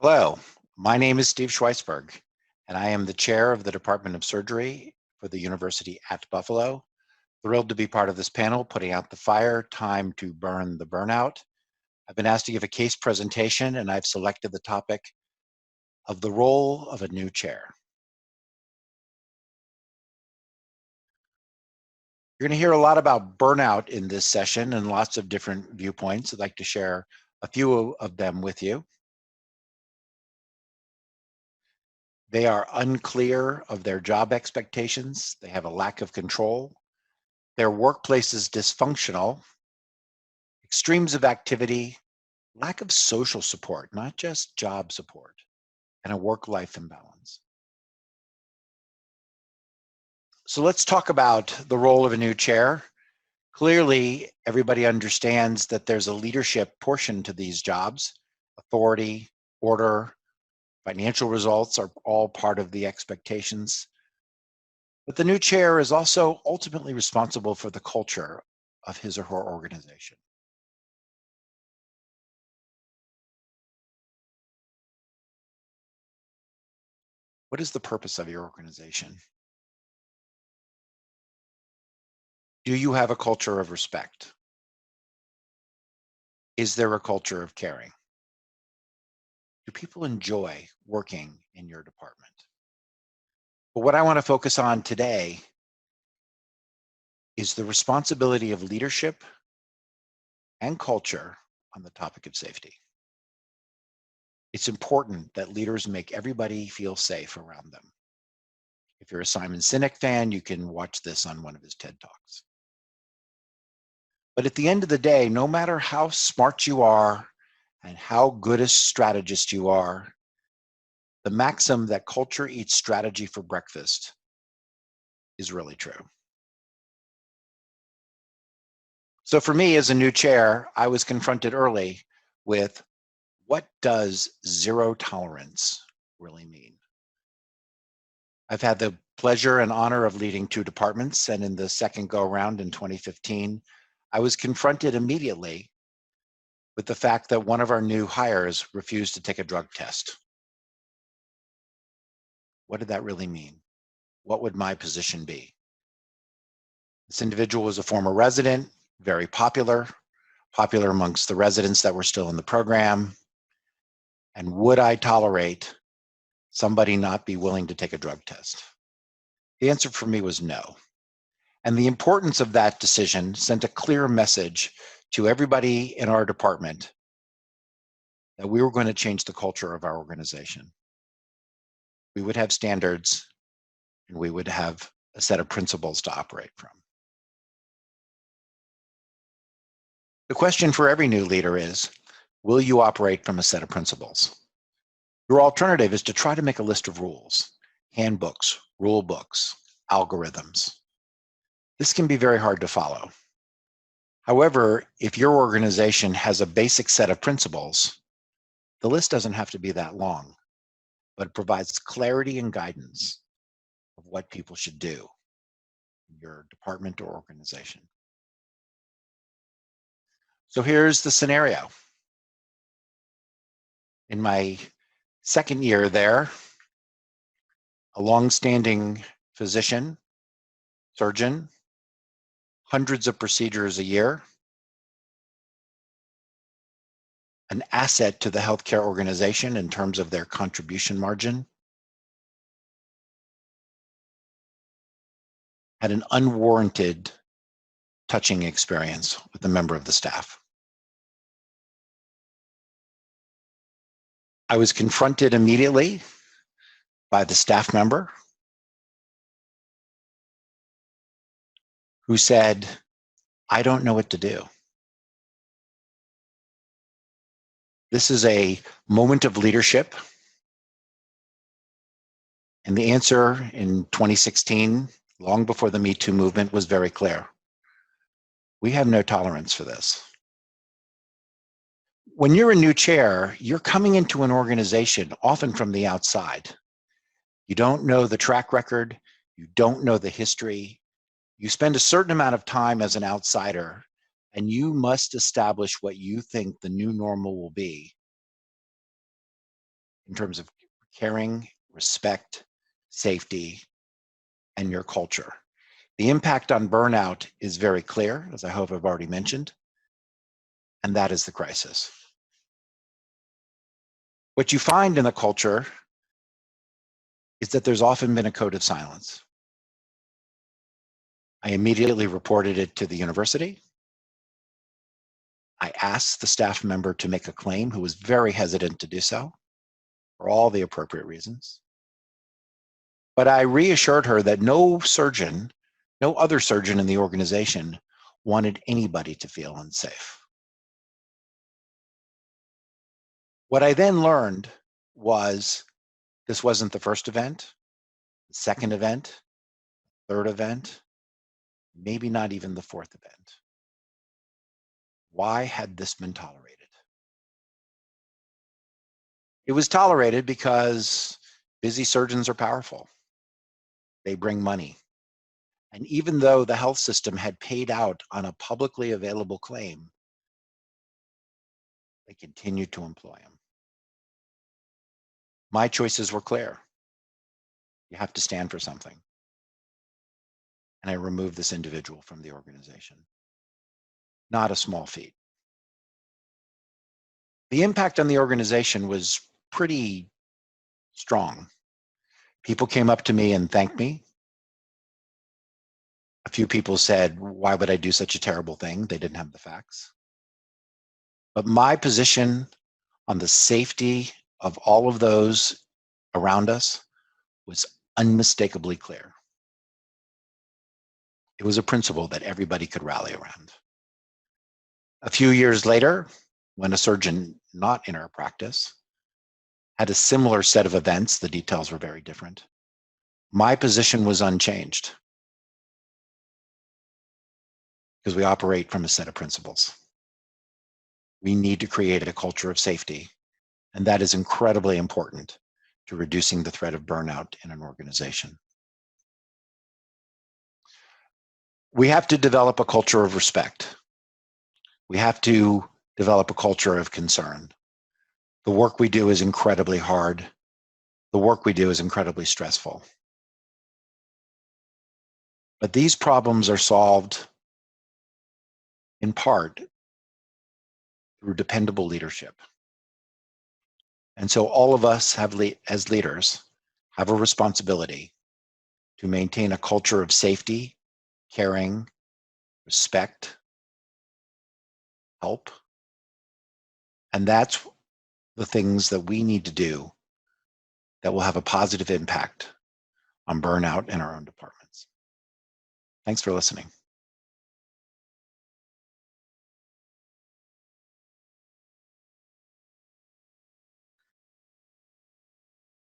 Hello, my name is Steve Schwaitzberg, and I am the chair of the Department of Surgery for the University at Buffalo. Thrilled to be part of this panel, putting out the fire, time to burn the burnout. I've been asked to give a case presentation, and I've selected the topic of the role of a new chair. You're going to hear a lot about burnout in this session and lots of different viewpoints. I'd like to share a few of them with you. They are unclear of their job expectations. They have a lack of control. Their workplace is dysfunctional, extremes of activity, lack of social support, not just job support, and a work-life imbalance. So let's talk about the role of a new chair. Clearly, everybody understands that there's a leadership portion to these jobs. Authority, order, financial results are all part of the expectations. But the new chair is also ultimately responsible for the culture of his or her organization. What is the purpose of your organization? Do you have a culture of respect? Is there a culture of caring? Do people enjoy working in your department? But what I want to focus on today is the responsibility of leadership and culture on the topic of safety. It's important that leaders make everybody feel safe around them. If you're a Simon Sinek fan, you can watch this on one of his TED Talks. But at the end of the day, no matter how smart you are and how good a strategist you are, the maxim that culture eats strategy for breakfast is really true. So for me as a new chair, I was confronted early with what does zero tolerance really mean? I've had the pleasure and honor of leading 2 departments, and in the second go around in 2015, I was confronted immediately with the fact that one of our new hires refused to take a drug test. What did that really mean? What would my position be? This individual was a former resident, very popular amongst the residents that were still in the program. And would I tolerate somebody not be willing to take a drug test? The answer for me was no. And the importance of that decision sent a clear message to everybody in our department that we were going to change the culture of our organization. We would have standards, and we would have a set of principles to operate from. The question for every new leader is, will you operate from a set of principles? Your alternative is to try to make a list of rules, handbooks, rule books, algorithms. This can be very hard to follow. However, if your organization has a basic set of principles, the list doesn't have to be that long, but it provides clarity and guidance of what people should do in your department or organization. So here's the scenario. In my second year there, a long-standing physician, surgeon, hundreds of procedures a year, an asset to the healthcare organization in terms of their contribution margin, had an unwarranted touching experience with a member of the staff. I was confronted immediately by the staff member who said, "I don't know what to do." This is a moment of leadership. And the answer in 2016, long before the Me Too movement, was very clear. We have no tolerance for this. When you're a new chair, you're coming into an organization often from the outside. You don't know the track record. You don't know the history. You spend a certain amount of time as an outsider, and you must establish what you think the new normal will be in terms of caring, respect, safety, and your culture. The impact on burnout is very clear, as I hope I've already mentioned, and that is the crisis. What you find in the culture is that there's often been a code of silence. I immediately reported it to the university. I asked the staff member to make a claim who was very hesitant to do so for all the appropriate reasons. But I reassured her that no surgeon, no other surgeon in the organization wanted anybody to feel unsafe. What I then learned was this wasn't the first event, the second event, third event, maybe not even the fourth event. Why had this been tolerated? It was tolerated because busy surgeons are powerful. They bring money. And even though the health system had paid out on a publicly available claim, they continued to employ him. My choices were clear. You have to stand for something. And I removed this individual from the organization. Not a small feat. The impact on the organization was pretty strong. People came up to me and thanked me. A few people said, why would I do such a terrible thing? They didn't have the facts. But my position on the safety of all of those around us was unmistakably clear. It was a principle that everybody could rally around. A few years later, when a surgeon not in our practice had a similar set of events, the details were very different, my position was unchanged because we operate from a set of principles. We need to create a culture of safety, and that is incredibly important to reducing the threat of burnout in an organization. We have to develop a culture of respect. We have to develop a culture of concern. The work we do is incredibly hard. The work we do is incredibly stressful. But these problems are solved in part through dependable leadership. And so all of us as leaders have a responsibility to maintain a culture of safety, caring, respect, help. And that's the things that we need to do that will have a positive impact on burnout in our own departments. Thanks for listening.